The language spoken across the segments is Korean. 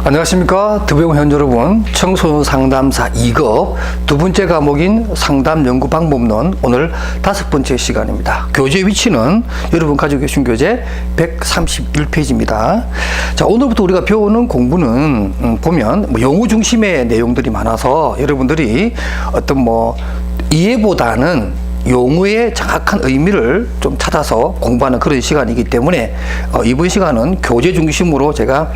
안녕하십니까. 더병현 여러분, 청소년 상담사 2급 두 번째 과목인 상담 연구 방법론 오늘 5번째 시간입니다. 교재 위치는 여러분 가지고 계신 교재 131페이지입니다. 자, 오늘부터 우리가 배우는 공부는 보면 용어 중심의 내용들이 많아서 여러분들이 어떤 이해보다는 용어의 정확한 의미를 좀 찾아서 공부하는 그런 시간이기 때문에 이번 시간은 교재 중심으로 제가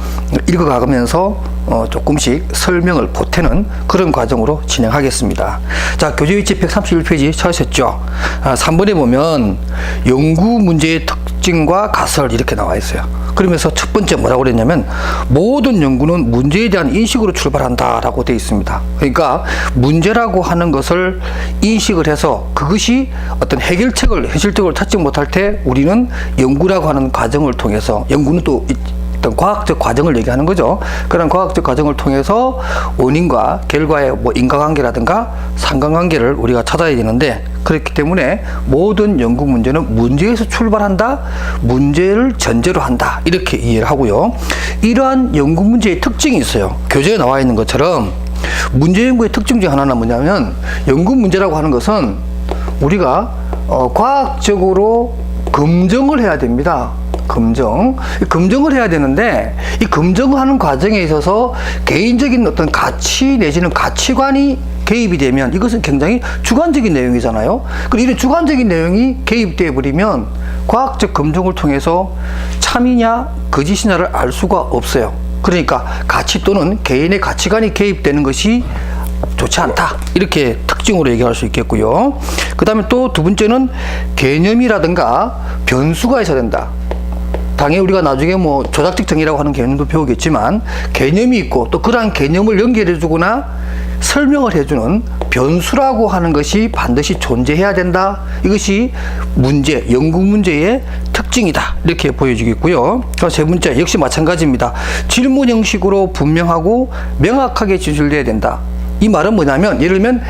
읽어가면서 조금씩 설명을 보태는 그런 과정으로 진행하겠습니다. 자, 교재 위치 131페이지 찾으셨죠? 3번에 보면 연구 문제의 특징과 가설 이렇게 나와 있어요. 그러면서 첫 번째 뭐라고 그랬냐면 모든 연구는 문제에 대한 인식으로 출발한다 라고 되어 있습니다. 그러니까 문제라고 하는 것을 인식을 해서 그것이 어떤 해결책을 현실적으로 찾지 못할 때 우리는 연구라고 하는 과정을 통해서, 연구는 또 어떤 과학적 과정을 얘기하는 거죠. 그런 과학적 과정을 통해서 원인과 결과의 인과관계라든가 상관관계를 우리가 찾아야 되는데, 그렇기 때문에 모든 연구 문제는 문제에서 출발한다, 문제를 전제로 한다, 이렇게 이해를 하고요. 이러한 연구 문제의 특징이 있어요. 교재에 나와 있는 것처럼 문제 연구의 특징 중 하나는 뭐냐면, 연구 문제라고 하는 것은 우리가 과학적으로 검증을 해야 됩니다. 검증을 해야 되는데, 이 검증하는 과정에 있어서 개인적인 어떤 가치 내지는 가치관이 개입이 되면 이것은 굉장히 주관적인 내용이잖아요. 그리고 이런 주관적인 내용이 개입되어 버리면 과학적 검증을 통해서 참이냐 거짓이냐를 알 수가 없어요. 그러니까 가치 또는 개인의 가치관이 개입되는 것이 좋지 않다, 이렇게 특징으로 얘기할 수 있겠고요. 그 다음에 또 두 번째는 개념이라든가 변수가 있어야 된다. 당연히 우리가 나중에 조작적 정의라고 하는 개념도 배우겠지만, 개념이 있고 또 그러한 개념을 연결해 주거나 설명을 해주는 변수라고 하는 것이 반드시 존재해야 된다. 이것이 연구 문제의 특징이다, 이렇게 보여지겠고요. 세 번째, 역시 마찬가지입니다. 질문 형식으로 분명하고 명확하게 진술돼야 된다. 이 말은 뭐냐면, 예를 들면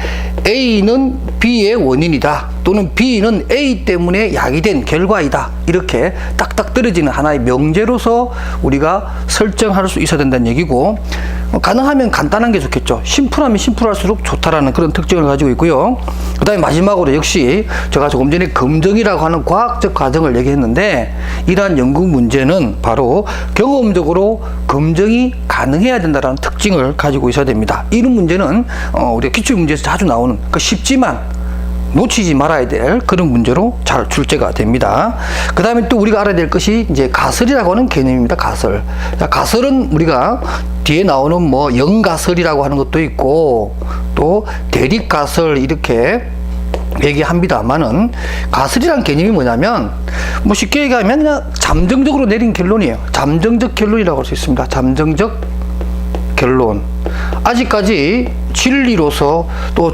A는 B의 원인이다, 또는 B는 A 때문에 야기된 결과이다, 이렇게 딱딱 떨어지는 하나의 명제로서 우리가 설정할 수 있어야 된다는 얘기고, 가능하면 간단한 게 좋겠죠. 심플하면 심플할수록 좋다라는 그런 특징을 가지고 있고요. 그 다음에 마지막으로 역시 제가 조금 전에 검증이라고 하는 과학적 과정을 얘기했는데, 이러한 연구 문제는 바로 경험적으로 검증이 가능해야 된다는 특징을 가지고 있어야 됩니다. 이런 문제는 우리가 기출문제에서 자주 나오는, 쉽지만 놓치지 말아야 될 그런 문제로 잘 출제가 됩니다. 그 다음에 또 우리가 알아야 될 것이 이제 가설이라고 하는 개념입니다. 가설. 자, 가설은 우리가 뒤에 나오는 영가설이라고 하는 것도 있고 또 대립가설 이렇게 얘기합니다만은, 가설이라는 개념이 뭐냐면 쉽게 얘기하면 그냥 잠정적으로 내린 결론이에요. 잠정적 결론이라고 할 수 있습니다. 잠정적 결론. 아직까지 진리로서 또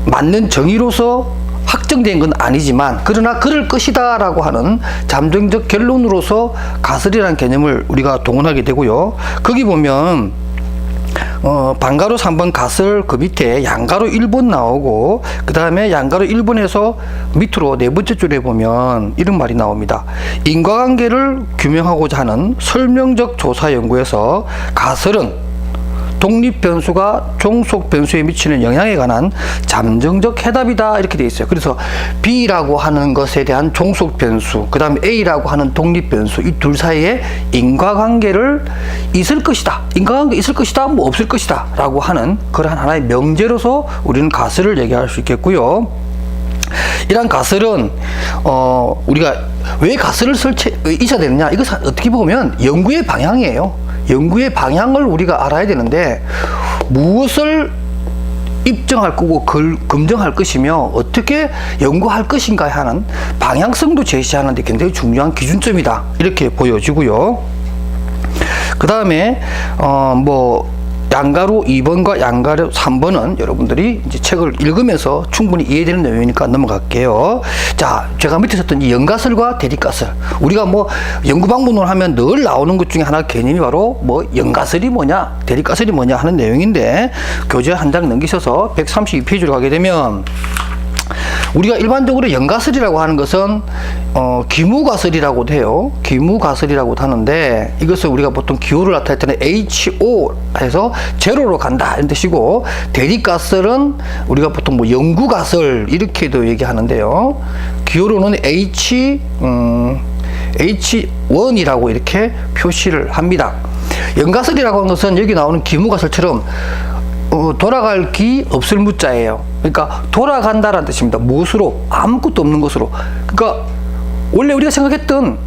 맞는 정의로서 확정된 건 아니지만, 그러나 그럴 것이다 라고 하는 잠정적 결론으로서 가설이라는 개념을 우리가 동원하게 되고요. 거기 보면 반가로 3번 가설 그 밑에 양가로 1번 나오고, 그 다음에 양가로 1번에서 밑으로 네 번째 줄에 보면 이런 말이 나옵니다. 인과관계를 규명하고자 하는 설명적 조사 연구에서 가설은 독립 변수가 종속 변수에 미치는 영향에 관한 잠정적 해답이다, 이렇게 되어 있어요. 그래서 B라고 하는 것에 대한 종속 변수, 그 다음에 A라고 하는 독립 변수, 이 둘 사이에 인과관계를 있을 것이다, 인과관계 있을 것이다, 없을 것이다 라고 하는 그러한 하나의 명제로서 우리는 가설을 얘기할 수 있겠고요. 이러한 가설은 우리가 왜 가설을 있어야 되느냐, 이것은 어떻게 보면 연구의 방향이에요. 연구의 방향을 우리가 알아야 되는데, 무엇을 입증할 거고 검증할 것이며 어떻게 연구할 것인가 하는 방향성도 제시하는 데 굉장히 중요한 기준점이다, 이렇게 보여지고요. 그 다음에 양가로 2번과 양가로 3번은 여러분들이 이제 책을 읽으면서 충분히 이해되는 내용이니까 넘어갈게요. 자, 제가 밑에 썼던 이 연가설과 대립가설. 우리가 연구 방법론을 하면 늘 나오는 것 중에 하나 개념이 바로 연가설이 뭐냐, 대립가설이 뭐냐 하는 내용인데, 교재 한 장 넘기셔서 132페이지로 가게 되면 우리가 일반적으로 연가설이라고 하는 것은 기무가설이라고도 해요. 기무가설이라고도 하는데 이것을 우리가 보통 기호를 나타낼 때는 HO 해서 제로로 간다 이런 뜻이고, 대립가설은 우리가 보통 뭐 영구가설 이렇게도 얘기하는데요. 기호로는 H1이라고 이렇게 표시를 합니다. 연가설이라고 하는 것은 여기 나오는 기무가설처럼 돌아갈 기 없을 무자예요. 그러니까 돌아간다라는 뜻입니다. 무엇으로? 아무것도 없는 것으로. 그러니까 원래 우리가 생각했던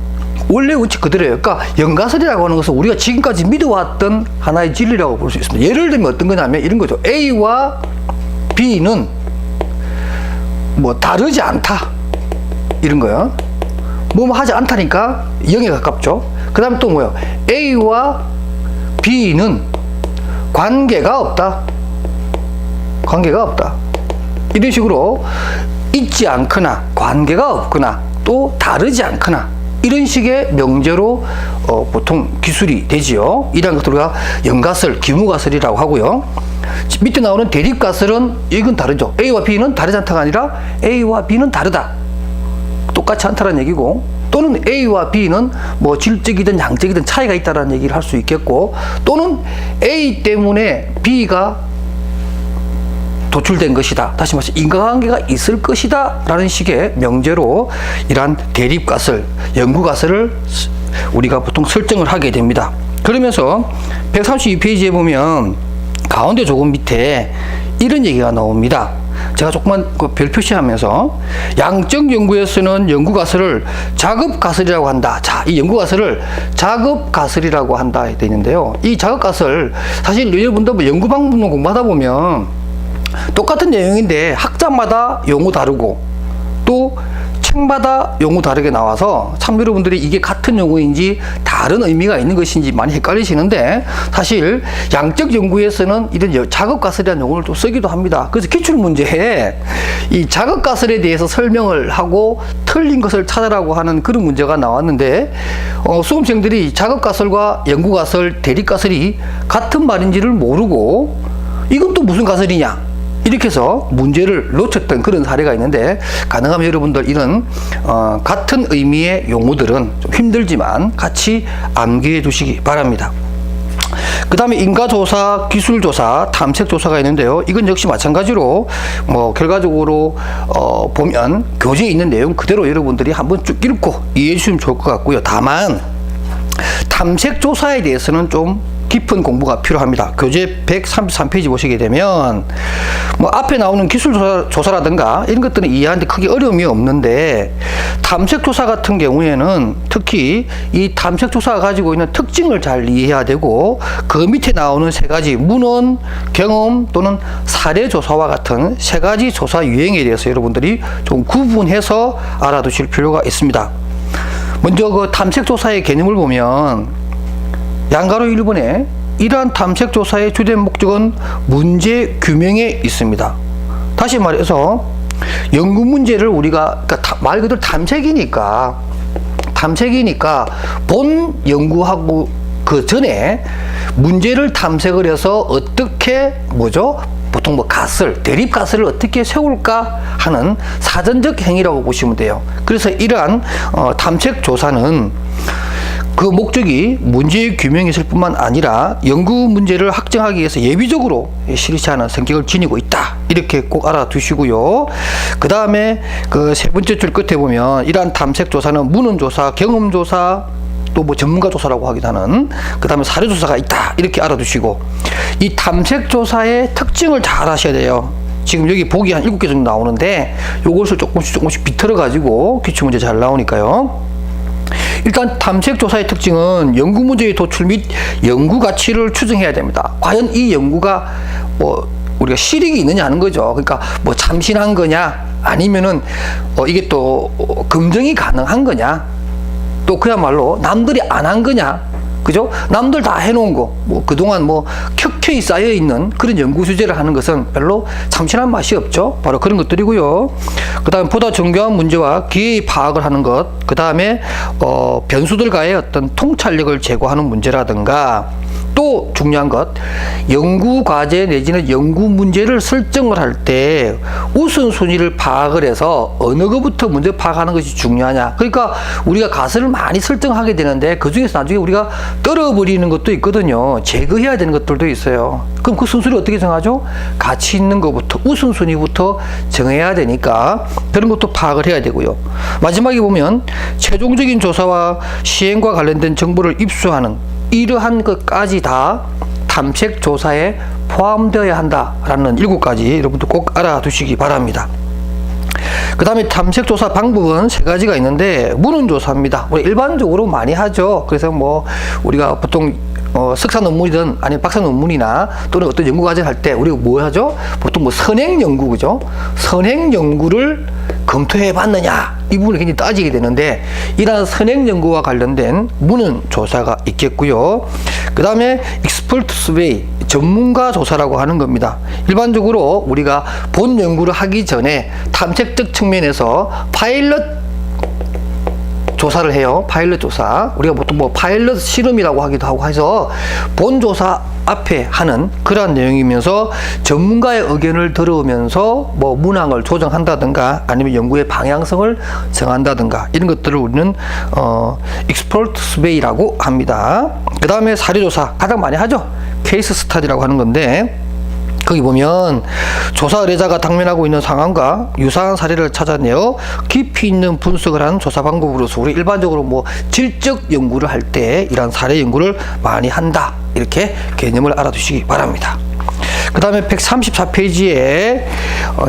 원래 원칙 그대로예요. 그러니까 연가설이라고 하는 것은 우리가 지금까지 믿어왔던 하나의 진리라고 볼 수 있습니다. 예를 들면 어떤 거냐면 이런 거죠. A와 B는 뭐 다르지 않다 이런 거요. 뭐 하지 않다니까 0에 가깝죠. 그 다음에 또 뭐예요? A와 B는 관계가 없다. 관계가 없다. 이런 식으로 있지 않거나 관계가 없거나 또 다르지 않거나 이런 식의 명제로 보통 기술이 되지요. 이런 것들을 우리가 연가설, 기무가설이라고 하고요. 밑에 나오는 대립가설은 이건 다르죠. A와 B는 다르지 않다가 아니라 A와 B는 다르다. 똑같지 않다는 얘기고, 또는 A와 B는 뭐 질적이든 양적이든 차이가 있다는 얘기를 할 수 있겠고, 또는 A 때문에 B가 도출된 것이다. 다시 말해서 인과관계가 있을 것이다 라는 식의 명제로 이러한 대립가설, 연구가설을 우리가 보통 설정을 하게 됩니다. 그러면서 132페이지에 보면 가운데 조금 밑에 이런 얘기가 나옵니다. 제가 조금만 별 표시하면서 양적 연구에서는 연구가설을 작업가설이라고 한다. 자, 이 연구가설을 작업가설이라고 한다 되어 있는데요. 이 작업가설 사실 여러분도 뭐 연구방법론 공부하다 보면 똑같은 내용인데 학자마다 용어 다르고 또 책마다 용어 다르게 나와서 참 여러분들이 이게 같은 용어인지 다른 의미가 있는 것인지 많이 헷갈리시는데, 사실 양적 연구에서는 이런 작업가설이라는 용어를 또 쓰기도 합니다. 그래서 기출문제에 이 작업가설에 대해서 설명을 하고 틀린 것을 찾으라고 하는 그런 문제가 나왔는데, 수험생들이 작업가설과 연구가설, 대립가설이 같은 말인지를 모르고 이건 또 무슨 가설이냐 이렇게 해서 문제를 놓쳤던 그런 사례가 있는데, 가능하면 여러분들 이런 같은 의미의 용어들은 좀 힘들지만 같이 암기해 두시기 바랍니다. 그 다음에 인가조사, 기술조사, 탐색조사가 있는데요. 이건 역시 마찬가지로 뭐 결과적으로 보면 교재에 있는 내용 그대로 여러분들이 한번 쭉 읽고 이해해 주시면 좋을 것 같고요. 다만 탐색조사에 대해서는 좀 깊은 공부가 필요합니다. 교재 133페이지 보시게 되면 뭐 앞에 나오는 기술조사라든가 이런 것들은 이해하는데 크게 어려움이 없는데, 탐색조사 같은 경우에는 특히 이 탐색조사가 가지고 있는 특징을 잘 이해해야 되고, 그 밑에 나오는 세 가지 문헌, 경험 또는 사례조사와 같은 세 가지 조사 유형에 대해서 여러분들이 좀 구분해서 알아두실 필요가 있습니다. 먼저 그 탐색조사의 개념을 보면 양가로 1번에 이러한 탐색조사의 주된 목적은 문제 규명에 있습니다. 다시 말해서 연구 문제를 우리가 그러니까 말 그대로 탐색이니까 본 연구하고 그 전에 문제를 탐색을 해서 어떻게 보통 뭐 가설, 대립 가설을 어떻게 세울까 하는 사전적 행위라고 보시면 돼요. 그래서 이러한 탐색 조사는 그 목적이 문제 규명이 있을 뿐만 아니라 연구 문제를 확정하기 위해서 예비적으로 실시하는 성격을 지니고 있다. 이렇게 꼭 알아두시고요. 그 다음에 그 세 번째 줄 끝에 보면 이러한 탐색 조사는 문헌 조사, 경험 조사, 또 뭐 전문가 조사라고 하기도 하는, 그 다음에 사례 조사가 있다. 이렇게 알아두시고, 이 탐색 조사의 특징을 잘 아셔야 돼요. 지금 여기 보기 한 7개 정도 나오는데 요것을 조금씩 비틀어 가지고 기출문제 잘 나오니까요. 일단 탐색조사의 특징은 연구 문제의 도출 및 연구 가치를 추정해야 됩니다. 과연 이 연구가 뭐 우리가 실익이 있느냐 하는 거죠. 그러니까 뭐 참신한 거냐, 아니면은 이게 또 검증이 가능한 거냐, 또 그야말로 남들이 안 한 거냐, 그죠? 남들 다 해놓은 거, 뭐 그동안 뭐 켜켜이 쌓여 있는 그런 연구 주제를 하는 것은 별로 참신한 맛이 없죠. 바로 그런 것들이고요. 그 다음에 보다 정교한 문제와 기회의 파악을 하는 것, 그 다음에 변수들과의 어떤 통찰력을 제고하는 문제라든가, 또 중요한 것, 연구 과제 내지는 연구 문제를 설정을 할 때 우선순위를 파악을 해서 어느 것부터 먼저 파악하는 것이 중요하냐. 그러니까 우리가 가설을 많이 설정하게 되는데 그 중에서 나중에 우리가 떨어버리는 것도 있거든요. 제거해야 되는 것들도 있어요. 그럼 그 순서를 어떻게 정하죠? 가치 있는 것부터 우선순위부터 정해야 되니까 그런 것도 파악을 해야 되고요. 마지막에 보면 최종적인 조사와 시행과 관련된 정보를 입수하는 이러한 것까지 다 탐색 조사에 포함되어야 한다라는 7가지 여러분도 꼭 알아두시기 바랍니다. 그 다음에 탐색 조사 방법은 3가지가 있는데 문헌 조사입니다. 우리 일반적으로 많이 하죠. 그래서 뭐 우리가 보통 석사 논문이든 아니면 박사 논문이나 또는 어떤 연구 과제를 할 때 우리가 뭐 하죠? 보통 뭐 선행 연구, 그죠? 선행 연구를 검토해 봤느냐 이 부분을 굉장히 따지게 되는데 이러한 선행 연구와 관련된 문헌 조사가 있겠고요. 그 다음에 익스퍼트 서베이, 전문가 조사라고 하는 겁니다. 일반적으로 우리가 본 연구를 하기 전에 탐색적 측면에서 파일럿 조사를 해요. 파일럿 조사. 우리가 보통 뭐 파일럿 실험이라고 하기도 하고 해서 본 조사 앞에 하는 그러한 내용이면서 전문가의 의견을 들으면서 뭐 문항을 조정한다든가 아니면 연구의 방향성을 정한다든가 이런 것들을 우리는 익스퍼트 서베이라고 합니다. 그 다음에 사례조사 가장 많이 하죠. 케이스 스터디라고 하는 건데 거기 보면 조사 의뢰자가 당면하고 있는 상황과 유사한 사례를 찾아내어 깊이 있는 분석을 하는 조사 방법으로서 우리 일반적으로 뭐 질적 연구를 할 때 이러한 사례 연구를 많이 한다. 이렇게 개념을 알아두시기 바랍니다. 그 다음에 134페이지에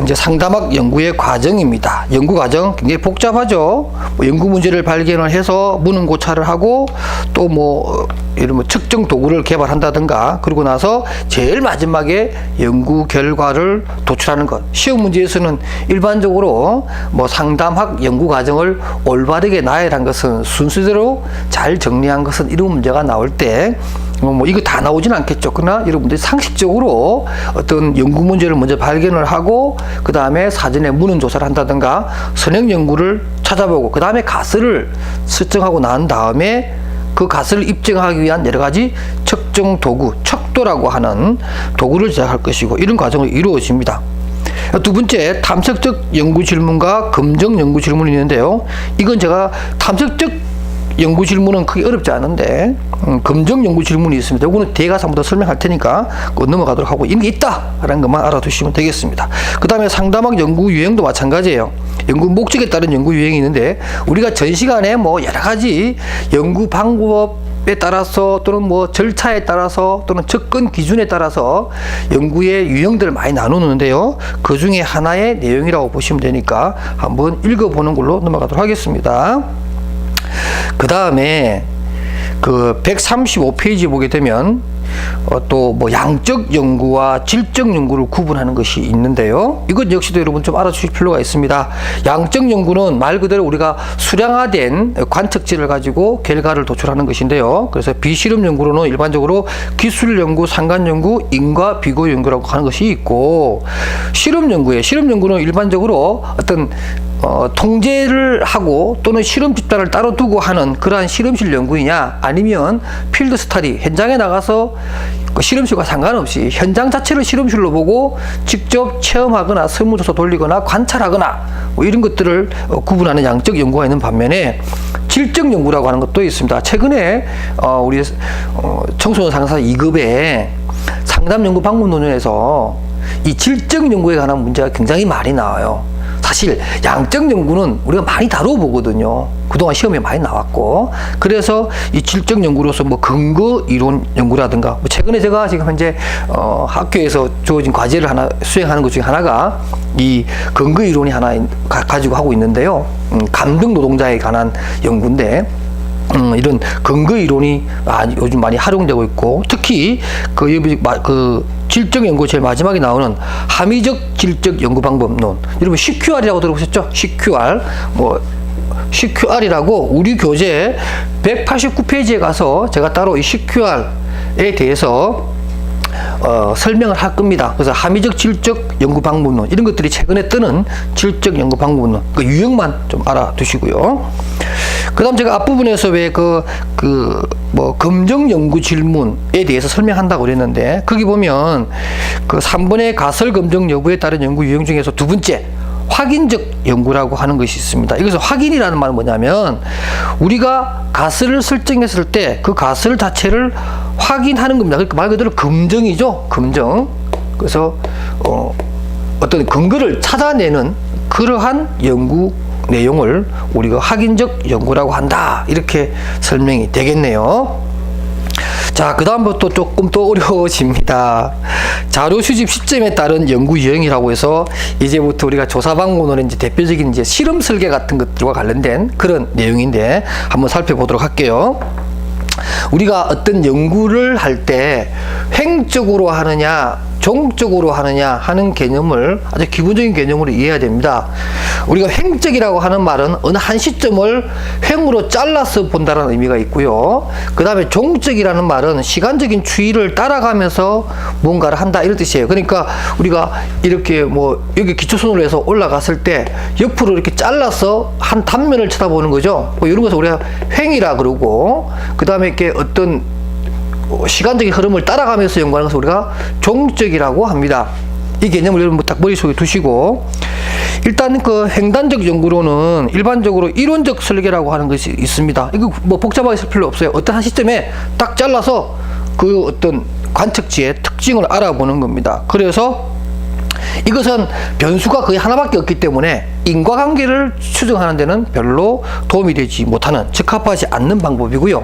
이제 상담학 연구의 과정입니다. 연구 과정 굉장히 복잡하죠. 뭐 연구 문제를 발견을 해서 문헌 고찰을 하고 또 뭐 이런 뭐 측정 도구를 개발한다든가 그러고 나서 제일 마지막에 연구 결과를 도출하는 것. 시험 문제에서는 일반적으로 뭐 상담학 연구 과정을 올바르게 나열한 것은 순서대로 잘 정리한 것은 이런 문제가 나올 때 뭐 이거 다 나오진 않겠죠. 그러나 여러분들이 상식적으로 어떤 연구 문제를 먼저 발견을 하고 그 다음에 사전에 문헌 조사를 한다든가 선행 연구를 찾아보고 그 다음에 가설을 설정하고 난 다음에 그 가설을 입증하기 위한 여러 가지 측정 도구, 척도라고 하는 도구를 제작할 것이고 이런 과정이 이루어집니다. 두 번째, 탐색적 연구 질문과 검증 연구 질문이 있는데요. 이건 제가 탐색적 연구 질문은 크게 어렵지 않은데 검증 연구 질문이 있습니다. 이거는 뒤에 가서 한번 더 설명할 테니까 넘어가도록 하고 이런 게 있다라는 것만 알아두시면 되겠습니다. 그 다음에 상담학 연구 유형도 마찬가지예요. 연구 목적에 따른 연구 유형이 있는데 우리가 전 시간에 뭐 여러 가지 연구 방법에 따라서 또는 뭐 절차에 따라서 또는 접근 기준에 따라서 연구의 유형들을 많이 나누는데요. 그 중에 하나의 내용이라고 보시면 되니까 한번 읽어보는 걸로 넘어가도록 하겠습니다. 그 다음에 그 135페이지 보게 되면 또 뭐 양적 연구와 질적 연구를 구분하는 것이 있는데요. 이것 역시도 여러분 좀 알아주실 필요가 있습니다. 양적 연구는 말 그대로 우리가 수량화된 관측지를 가지고 결과를 도출하는 것인데요. 그래서 비실험 연구로는 일반적으로 기술 연구, 상관 연구, 인과 비교 연구라고 하는 것이 있고 실험 연구에 실험 연구는 일반적으로 어떤 통제를 하고 또는 실험 집단을 따로 두고 하는 그러한 실험실 연구이냐 아니면 필드 스터디 현장에 나가서 그 실험실과 상관없이 현장 자체를 실험실로 보고 직접 체험하거나 설문조사 돌리거나 관찰하거나 뭐 이런 것들을 구분하는 양적 연구가 있는 반면에 질적 연구라고 하는 것도 있습니다. 최근에 우리 청소년 상담사 2급에 상담 연구 방문 논문에서 이 질적 연구에 관한 문제가 굉장히 많이 나와요. 사실 양적 연구는 우리가 많이 다뤄보거든요. 그동안 시험에 많이 나왔고 그래서 이 질적 연구로서 뭐 근거 이론 연구라든가 뭐 최근에 제가 지금 현재 학교에서 주어진 과제를 하나 수행하는 것 중에 하나가 이 근거 이론이 하나 가지고 하고 있는데요. 감독 노동자에 관한 연구인데 이런 근거 이론이 요즘 많이 활용되고 있고 특히 그 질적 연구 제일 마지막에 나오는 함의적 질적 연구 방법론 여러분 CQR이라고 들어보셨죠? CQR 뭐 CQR이라고 우리 교재 189페이지에 가서 제가 따로 이 CQR에 대해서 설명을 할 겁니다. 그래서 함의적 질적 연구 방법론 이런 것들이 최근에 뜨는 질적 연구 방법론 그 유형만 좀 알아두시고요. 그다음 제가 앞부분에서 왜 검정 연구 질문에 대해서 설명한다고 그랬는데, 거기 보면 그 3번의 가설 검정 여부에 따른 연구 유형 중에서 두 번째, 확인적 연구라고 하는 것이 있습니다. 이것은 확인이라는 말은 뭐냐면, 우리가 가설을 설정했을 때 그 가설 자체를 확인하는 겁니다. 그러니까 말 그대로 검증이죠. 검증. 그래서 어떤 근거를 찾아내는 그러한 연구 내용을 우리가 확인적 연구라고 한다, 이렇게 설명이 되겠네요. 자, 그 다음부터 조금 더 어려워집니다. 자료 수집 시점에 따른 연구 유형이라고 해서, 이제부터 우리가 조사 방법론의 이제 대표적인 이제 실험 설계 같은 것들과 관련된 그런 내용인데, 한번 살펴보도록 할게요. 우리가 어떤 연구를 할 때 횡적으로 하느냐 종적으로 하느냐 하는 개념을 아주 기본적인 개념으로 이해해야 됩니다. 우리가 횡적이라고 하는 말은 어느 한 시점을 횡으로 잘라서 본다는 의미가 있고요. 그 다음에 종적이라는 말은 시간적인 추이를 따라가면서 뭔가를 한다, 이런 뜻이에요. 그러니까 우리가 이렇게 여기 기초선으로 해서 올라갔을 때 옆으로 이렇게 잘라서 한 단면을 쳐다보는 거죠. 이런 것을 우리가 횡이라 그러고, 그 다음에 이렇게 어떤 시간적인 흐름을 따라가면서 연구하는 것을 우리가 종적이라고 합니다. 이 개념을 여러분 딱 머릿속에 두시고, 일단 그 횡단적 연구로는 일반적으로 이론적 설계라고 하는 것이 있습니다. 이거 복잡하게 쓸 필요 없어요. 어떤 한 시점에 딱 잘라서 그 어떤 관측지의 특징을 알아보는 겁니다. 그래서 이것은 변수가 거의 하나밖에 없기 때문에 인과관계를 추정하는 데는 별로 도움이 되지 못하는, 적합하지 않는 방법이고요.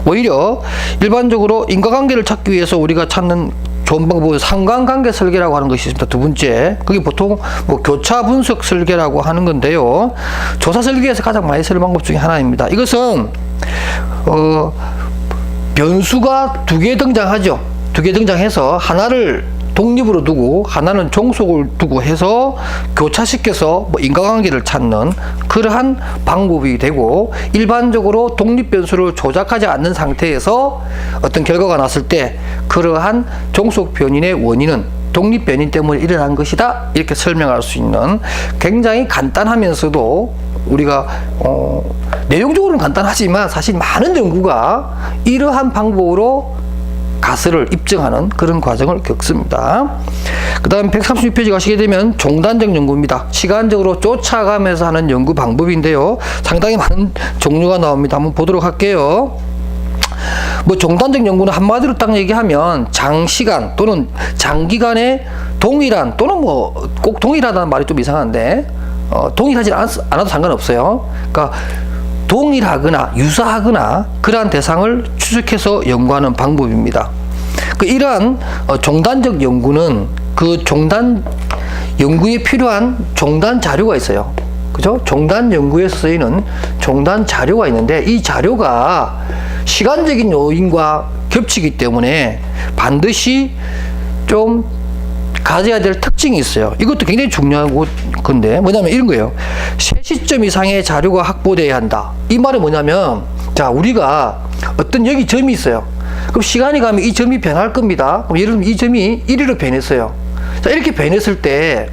오히려 일반적으로 인과관계를 찾기 위해서 우리가 찾는 좋은 방법은 상관관계 설계라고 하는 것이 있습니다. 두 번째, 그게 보통 교차 분석 설계라고 하는 건데요. 조사 설계에서 가장 많이 쓰는 방법 중에 하나입니다. 이것은 변수가 두 개 등장하죠. 두 개 등장해서 하나를 독립으로 두고 하나는 종속을 두고 해서 교차시켜서 인과관계를 찾는 그러한 방법이 되고, 일반적으로 독립 변수를 조작하지 않는 상태에서 어떤 결과가 났을 때 그러한 종속 변인의 원인은 독립 변인 때문에 일어난 것이다, 이렇게 설명할 수 있는 굉장히 간단하면서도 우리가 내용적으로는 간단하지만 사실 많은 연구가 이러한 방법으로 가설을 입증하는 그런 과정을 겪습니다. 그 다음 136페이지 가시게 되면 종단적 연구입니다. 시간적으로 쫓아가면서 하는 연구 방법인데요. 상당히 많은 종류가 나옵니다. 한번 보도록 할게요. 종단적 연구는 한마디로 딱 얘기하면 장시간 또는 장기간의 동일한, 또는 꼭 동일하다는 말이 좀 이상한데, 동일하지 않아도 상관없어요. 그러니까 동일하거나 유사하거나 그러한 대상을 추적해서 연구하는 방법입니다. 이러한 종단적 연구는 그 종단 연구에 필요한 종단 자료가 있어요. 그죠? 종단 연구에 쓰이는 종단 자료가 있는데, 이 자료가 시간적인 요인과 겹치기 때문에 반드시 좀 가져야 될 특징이 있어요. 이것도 굉장히 중요한 건데, 뭐냐면 이런 거예요. 세 시점 이상의 자료가 확보되어야 한다. 이 말은 뭐냐면, 자, 우리가 어떤 여기 점이 있어요. 그럼 시간이 가면 이 점이 변할 겁니다. 그럼 예를 들면 이 점이 1위로 변했어요. 자, 이렇게 변했을 때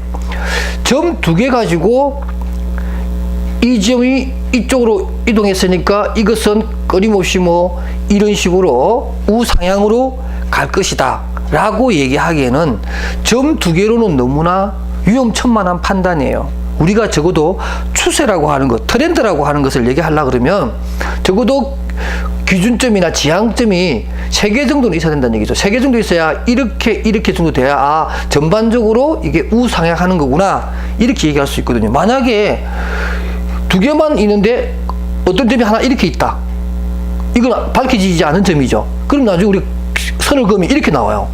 점 두 개 가지고 이 점이 이쪽으로 이동했으니까 이것은 끊임없이 이런 식으로 우상향으로 갈 것이다 라고 얘기하기에는 점 두 개로는 너무나 위험천만한 판단이에요. 우리가 적어도 추세라고 하는 것, 트렌드라고 하는 것을 얘기하려고 그러면 적어도 기준점이나 지향점이 3개 정도는 있어야 된다는 얘기죠. 3개 정도 있어야 이렇게 정도 돼야 전반적으로 이게 우상향하는 거구나, 이렇게 얘기할 수 있거든요. 만약에 2개만 있는데 어떤 점이 하나 이렇게 있다, 이건 밝혀지지 않은 점이죠. 그럼 나중에 우리 선을 그으면 이렇게 나와요.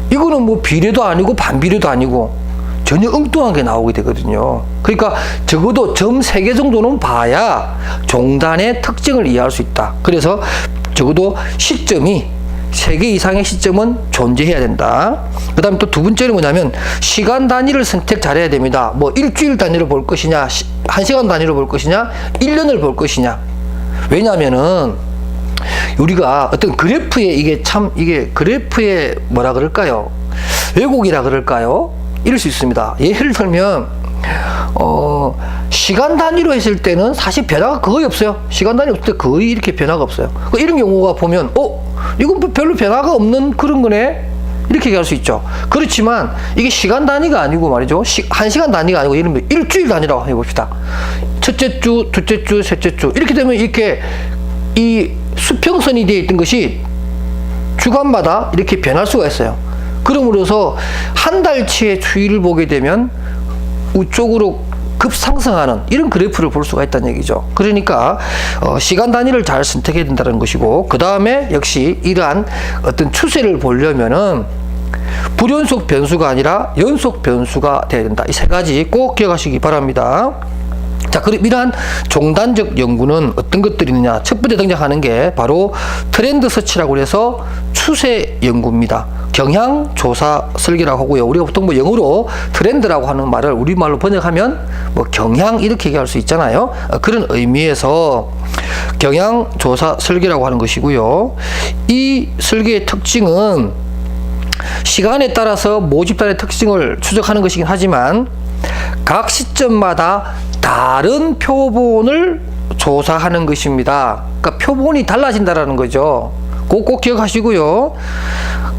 이거는 비례도 아니고 반비례도 아니고 전혀 엉뚱하게 나오게 되거든요. 그러니까 적어도 점 3개 정도는 봐야 종단의 특징을 이해할 수 있다. 그래서 적어도 시점이 3개 이상의 시점은 존재해야 된다. 그 다음에 또 두 번째는 뭐냐면 시간 단위를 선택 잘해야 됩니다. 일주일 단위로 볼 것이냐, 1시간 단위로 볼 것이냐, 1년을 볼 것이냐. 왜냐하면은 우리가 어떤 그래프에 이게 그래프에 뭐라 그럴까요? 왜곡이라 그럴까요? 이럴 수 있습니다. 예를 들면 시간 단위로 했을 때는 사실 변화가 거의 없어요. 시간 단위 없을 때 거의 이렇게 변화가 없어요. 이런 경우가 보면 이건 별로 변화가 없는 그런 거네, 이렇게 얘기할 수 있죠. 그렇지만 이게 시간 단위가 아니고 말이죠, 1시간 단위가 아니고 예를 들면 일주일 단위라고 해봅시다. 첫째 주, 둘째 주, 셋째 주 이렇게 되면 이렇게 이 수평선이 되어 있던 것이 주간마다 이렇게 변할 수가 있어요. 그러므로서 한 달치의 추이를 보게 되면 우쪽으로 급상승하는 이런 그래프를 볼 수가 있다는 얘기죠. 그러니까 시간 단위를 잘 선택해야 된다는 것이고, 그 다음에 역시 이러한 어떤 추세를 보려면은 불연속 변수가 아니라 연속 변수가 돼야 된다. 이 세 가지 꼭 기억하시기 바랍니다. 자, 그럼 이러한 종단적 연구는 어떤 것들이 있느냐. 첫 번째 등장하는 게 바로 트렌드 서치라고 해서 추세 연구입니다. 경향 조사 설계라고 하고요. 우리가 보통 뭐 영어로 트렌드라고 하는 말을 우리말로 번역하면 뭐 경향 이렇게 얘기할 수 있잖아요. 그런 의미에서 경향 조사 설계라고 하는 것이고요. 이 설계의 특징은 시간에 따라서 모집단의 특징을 추적하는 것이긴 하지만 각 시점마다 다른 표본을 조사하는 것입니다. 그러니까 표본이 달라진다라는 거죠. 꼭 기억하시고요.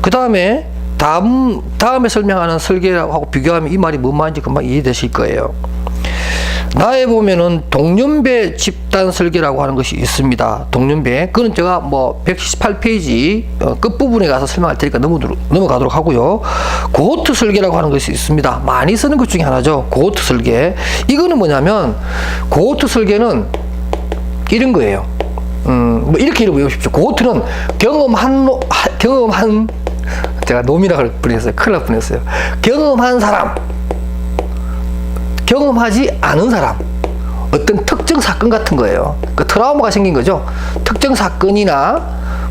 그 다음에 다음에 설명하는 설계하고 비교하면 이 말이 뭔 말인지 금방 이해되실 거예요. 나에 보면은 동년배 집단 설계라고 하는 것이 있습니다. 동년배. 그건 제가 뭐 118페이지 끝부분에 가서 설명할 테니까 넘어가도록 하고요. 고호트 설계라고 하는 것이 있습니다. 많이 쓰는 것 중에 하나죠. 고호트 설계. 이거는 뭐냐면 고호트 설계는 이런 거예요. 뭐 이렇게 외우십시오. 고호트는 경험한 제가 놈이라고 뻔했어요. 큰일 날 뻔했어요. 경험한 사람, 경험하지 않은 사람, 어떤 특정 사건 같은 거예요. 그 트라우마가 생긴 거죠. 특정 사건이나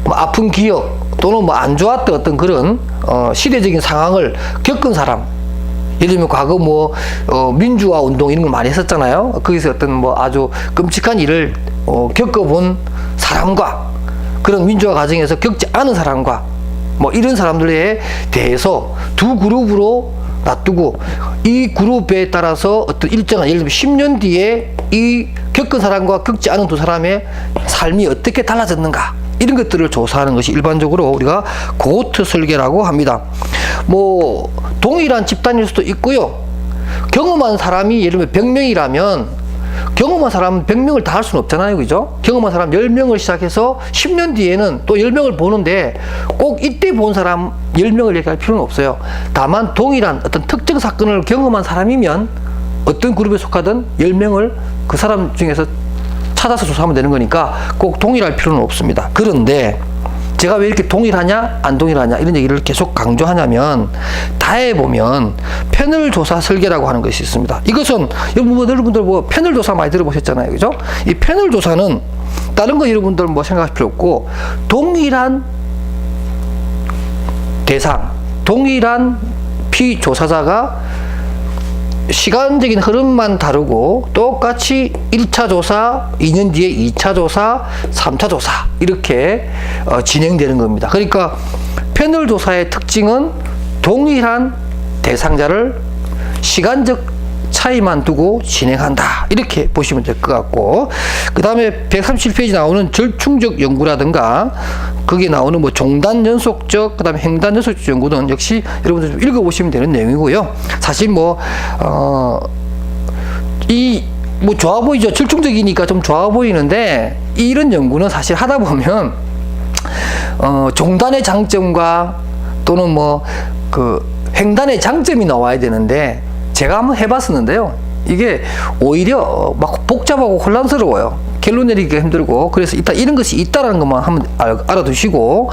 뭐 아픈 기억 또는 뭐 안 좋았던 어떤 그런 시대적인 상황을 겪은 사람. 예를 들면 과거 뭐 민주화 운동 이런 걸 많이 했었잖아요. 거기서 어떤 뭐 아주 끔찍한 일을 겪어본 사람과 그런 민주화 과정에서 겪지 않은 사람과 뭐 이런 사람들에 대해서 두 그룹으로 놔두고 이 그룹에 따라서 어떤 일정한 예를 들면 10년 뒤에 이 겪은 사람과 겪지 않은 두 사람의 삶이 어떻게 달라졌는가 이런 것들을 조사하는 것이 일반적으로 우리가 고호트 설계라고 합니다. 뭐 동일한 집단일 수도 있고요. 경험한 사람이 예를 들면 100명이라면 경험한 사람은 100명을 다 할 수는 없잖아요. 그죠? 경험한 사람 10명을 시작해서 10년 뒤에는 또 10명을 보는데 꼭 이때 본 사람 10명을 얘기할 필요는 없어요. 다만 동일한 어떤 특정 사건을 경험한 사람이면 어떤 그룹에 속하든 10명을 그 사람 중에서 찾아서 조사하면 되는 거니까 꼭 동일할 필요는 없습니다. 그런데 제가 왜 이렇게 동일하냐 안 동일하냐 이런 얘기를 계속 강조하냐면 다에 보면 패널 조사 설계라고 하는 것이 있습니다. 이것은 여러분들 뭐 패널 조사 많이 들어보셨잖아요. 그죠? 이 패널 조사는 다른 거 여러분들 뭐 생각할 필요 없고 동일한 대상, 동일한 피조사자가 시간적인 흐름만 다르고 똑같이 1차 조사, 2년 뒤에 2차 조사, 3차 조사 이렇게 진행되는 겁니다. 그러니까 패널 조사의 특징은 동일한 대상자를 시간적 차이만 두고 진행한다. 이렇게 보시면 될 것 같고, 그 다음에 137페이지 나오는 절충적 연구라든가 거기에 나오는 뭐 종단 연속적, 그 다음에 횡단 연속적 연구는 역시 여러분들 좀 읽어보시면 되는 내용이고요. 사실 뭐 좋아 보이죠. 절충적이니까 좀 좋아 보이는데 이런 연구는 사실 하다 보면 종단의 장점과 또는 뭐 그 횡단의 장점이 나와야 되는데 제가 한번 해봤었는데요. 이게 오히려 막 복잡하고 혼란스러워요. 결론 내리기가 힘들고. 그래서 일단 이런 것이 있다라는 것만 한번 알아두시고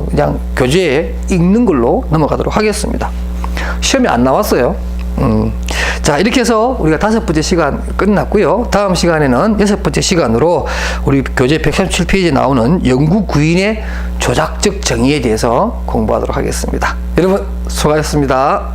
그냥 교재에 읽는 걸로 넘어가도록 하겠습니다. 시험이 안 나왔어요. 자, 이렇게 해서 우리가 5번째 시간 끝났고요. 다음 시간에는 6번째 시간으로 우리 교재 137페이지에 나오는 연구 구인의 조작적 정의에 대해서 공부하도록 하겠습니다. 여러분 수고하셨습니다.